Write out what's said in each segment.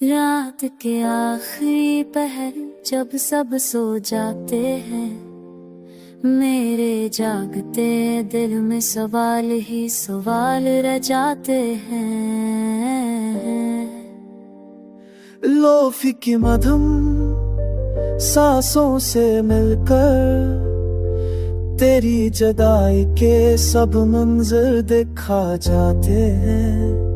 रात के आखिरी पहर जब सब सो जाते हैं, मेरे जागते दिल में सवाल ही सवाल रह जाते हैं। लोफी की मधुम सांसों से मिलकर तेरी जुदाई के सब मंजर दिखा जाते हैं।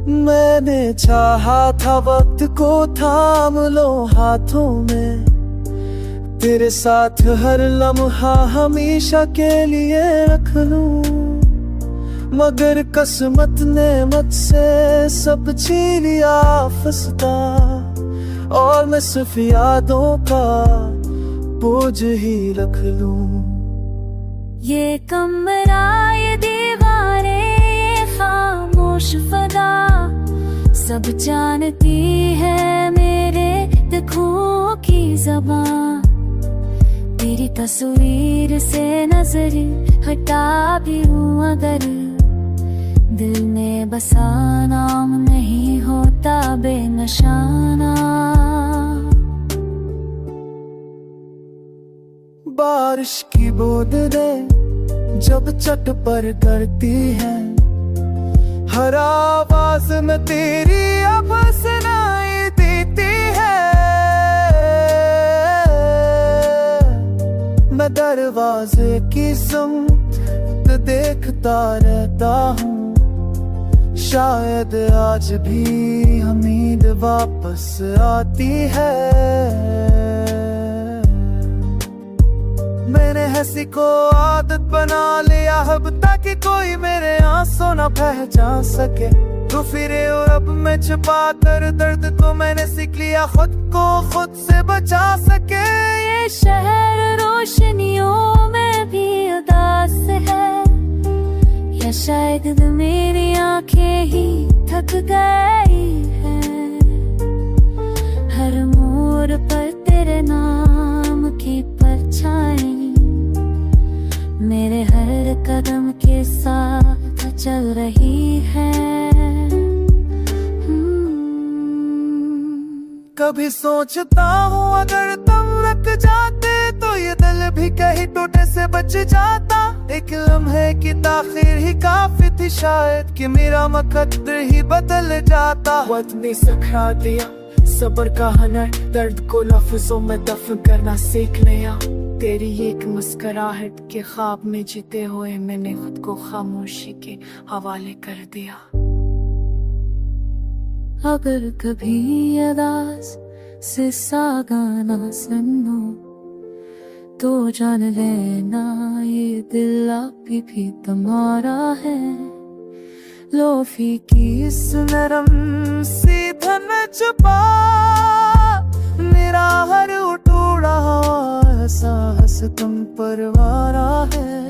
मैंने चाहा था वक्त को थाम लो हाथों में, तेरे साथ हर लम्हा हमेशा के लिए रख लूं, मगर किस्मत ने मुझसे सब छीन लिया फंसता, और मैं सिर्फ यादों का बोझ ही रख लूं। ये कमरा, ये दीवारें, ये खामोश फदा, सब जानती है मेरे दुखों की ज़बान। तेरी तस्वीर से नजर हटा भी हूँ अगर, दिल में बसा नाम नहीं होता बेनशाना। बारिश की बूंदें जब छत पर गिरती हैं, हर आवाज में तेरी अब सुनाई देती है। मैं दरवाजे की सुम्त देखता रहता हूँ, शायद आज भी उम्मीद वापस आती है। मैंने हंसी को आदत बना लिया अब, ताकि कोई मेरे आंसू न पहचान सके। तो फिरे और अब मैं छुपा कर दर्द को मैंने सीख लिया खुद को खुद से बचा सके। ये शहर रोशनियों में भी उदास है, या शायद मेरी आंखें ही थक गई है। हर मोड़ पर तेरे नाम की परछाई मेरे हर कदम के साथ चल रही है। कभी सोचता हूँ अगर तुम रुक जाते तो ये दिल भी कहीं टूटे से बच जाता। एक लम्हे की ताखीर ही काफी थी शायद, कि मेरा मुकद्दर ही बदल जाता। वक्त ने सिखा दिया सब्र का हुनर, दर्द को लफ्जों में दफन करना सीख लिया। तेरी एक मुस्कुराहट के ख्वाब में जीते हुए मैंने खुद को खामोशी के हवाले कर दिया। अगर कभी अदास से सा गाना सुनो तो जान लेना ये दिल अभी भी तुम्हारा है। लोफी की इस नरम सी धन छुपा मेरा हर टूटा एहसास तुम पर वारा है।